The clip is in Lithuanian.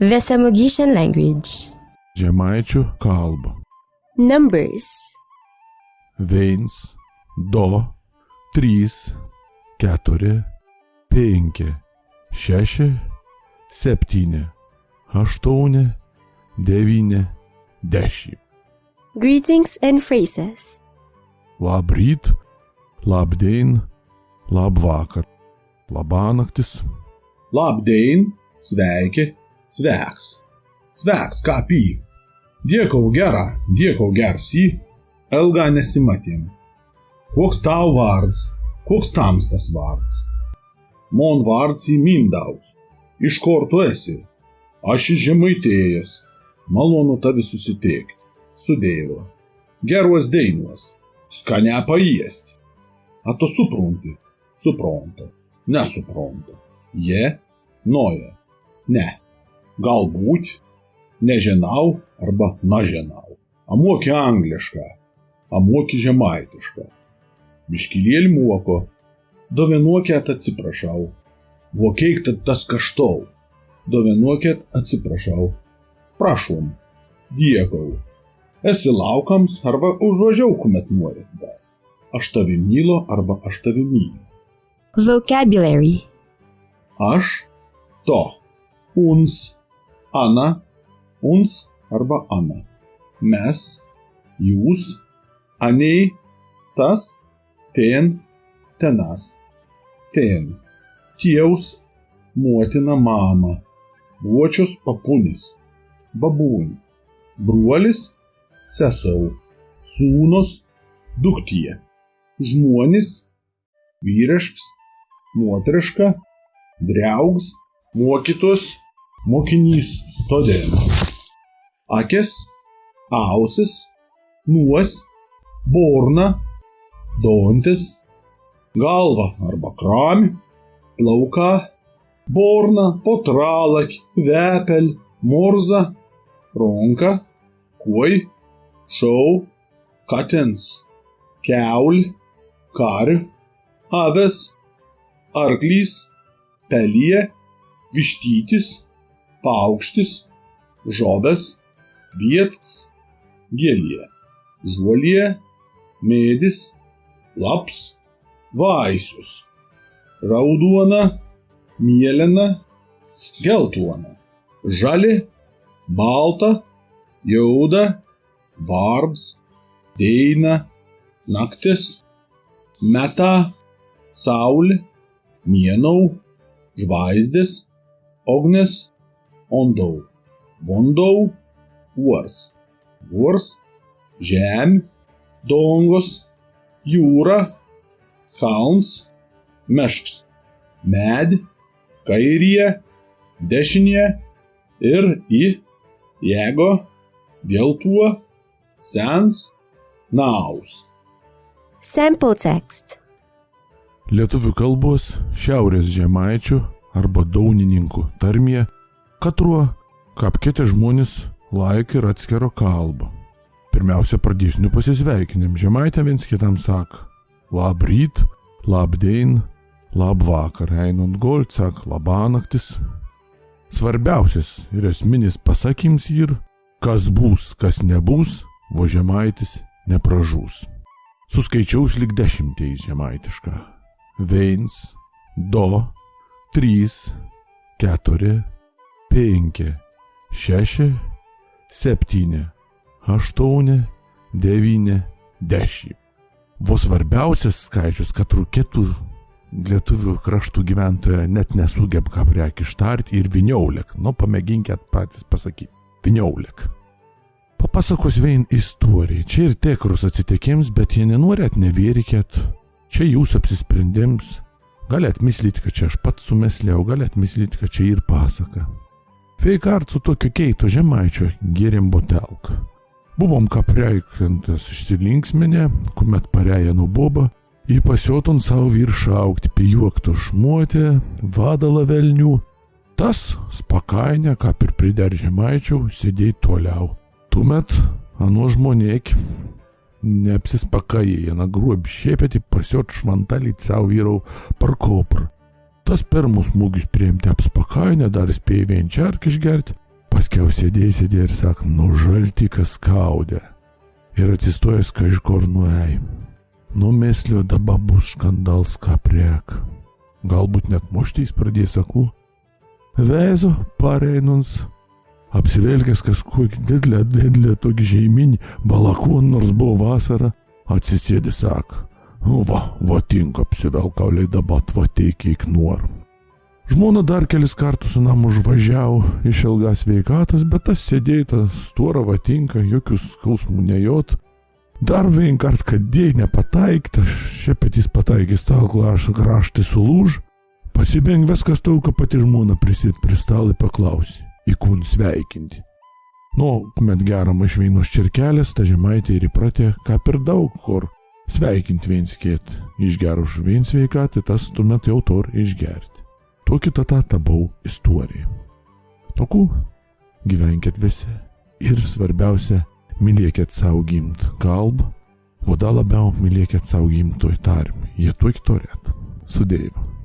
Vesemogician language. Žemaičių kalba. Numbers. 1, 2, 3, 4, 5, 6, 7, 8, 9, 10. Greetings and phrases. Labryt, labdien, labvakar, labanaktis. Labdien, sveiki, sveiks. Sveiks, kāpī. Diekau gerā, diekau gersī, ilgā nesimatiem. Koks tau vārds, koks tams tas vārds? Man vārds į Mindaugs. Iš kur tu esi? Aš iš Žemaitijos. Malonu tavi susitiekt. Su Dievu. Geros dainos. Skanią paėst. A tu supranti? Supranta. Nesupranta. Je? Noja. Ne. Galbūt. Nežinau arba nažinau. A moki anglišką. A moki žemaitišką. Biškilėlį moko. Dovinuokėt atsiprašau. Vokėktat tas kaštau. Dovinuokėt atsiprašau. Prašom. Diekau. Esi laukams arba užvažiau, kuomet norit das. Aš tavi mylo arba aš tavi myliu. Vocabulary. Aš, to, uns, ana, uns arba ana. Mes, jūs, anei, tas, ten, tenas, ten. Tėvs, motina, mama. Uočius, papunis, babūnė. Bruolis, sesau. Sūnus, duktė. Žmonės, vyrišks, moteriška. Draugs, mokytos, mokinys, studentas. Akis, ausis, nuos, borna, dantis, galva arba krami, plauka, borna, potralak, vepel, morza, ranka, koj, šau, katins, keul, kar, aves, arklys, pelė, vištytis, paukštis, žoves, vietks, gėlė, žuolė, medis, laps, vaisius, raudona, mėlyna, geltona, žali, balta, jauda, varbs, deina, naktis, meta, saulė, mėnau, žvaigždės, ognis, ondau, vondau, uors, vurs, žemė, dangos, jūra, kalns, mešks, med, kairė, dešinė ir į, jėgo, geltuo, sens, naus. Sample text. Lietuvių kalbos šiaurės žemaičių arba daunininkų tarmė, katruo kapkėte žmonės laik ir atskero kalbą. Pirmiausia, pradėsniu pasisveikinim. Žemaitė viens kitam sako labryt, labdien, labvakar. Einant golt sak labanaktis. Svarbiausias ir esminis pasakyms yr, kas bus, kas nebus, vo žemaitis nepražūs. Suskaičiaus lik 10 žemaitišką. 1, 2, 3, 4, 5, 6, 7, 8, 9, 10. Vos svarbiausias skaičius, kad rūkėtų lietuvių kraštų gyventoja net nesugeb ką priek ištarti ir viniaulek. Nu, pamėginkit patys pasakyti. Viniaulek. Papasakos vien istoriją. Čia ir tikrus atsitikims, bet jie nenorėt nevėrikėt. Čia jūs apsisprendims. Galėt myslyti, kad čia aš pats sumesliau, galėt myslyti, kad čia ir pasaka. Feikart su tokiu keito žemaičio gėrėm botelką. Buvom kapreikantas išsilinksminę, kuomet pareja nuboba, į pasioton savo viršą aukti pijuokto šmuotę, vadalą velnių. Tas spakainę, ką ir prider žemaičiau, sėdėjai toliau. Tuomet, anu žmonėk, neapsispakajai, na gruob šėpėti pasiot švantalį savo vyrau par kopr. Tas pirmus smūgius priimti apspakainę, dar spėjo vien čark išgerti, Paskiau sėdėjo ir sak, nu žaltikas skaudė. Ir atsistojęs kažkur nuėjai. Nu meslio dabar bus škandals kapriek. Galbūt net muštys pradės sakų. Veizo pareinus. Apsivelkęs kažkokį didelę tokį žeiminį balakon, nors buvo vasara, atsisėdė sak. Va tinka apsivelkauliai dabar atvateik nuor. Žmona dar kelis kartus su namu užvažiavo iš ilgas sveikatas, bet tas sėdėjo, tas stora vatinka, jokių skausmų nejot. Dar vien kart, kad dėj nepataikta, šepetys pataikys tau graštai sulūž, pasibeng viskas tauka pati žmona prisėt prie stalą paklausė, įkūn sveikinti. Nu, kuomet geram iš veinos čirkelės, ta žemaitė ir įpratė, ką per daug, kur sveikinti viens kėt, išger už vien sveikatį, tas tuomet jau tor išgerti. Tokį tą bau istoriją. Toku gyvenkit visi ir svarbiausia, mylėkit savo gimt kalbą, o dar labiau mylėkit savo gimtoj tarmę. Jie tuo turėt. Su Dievu.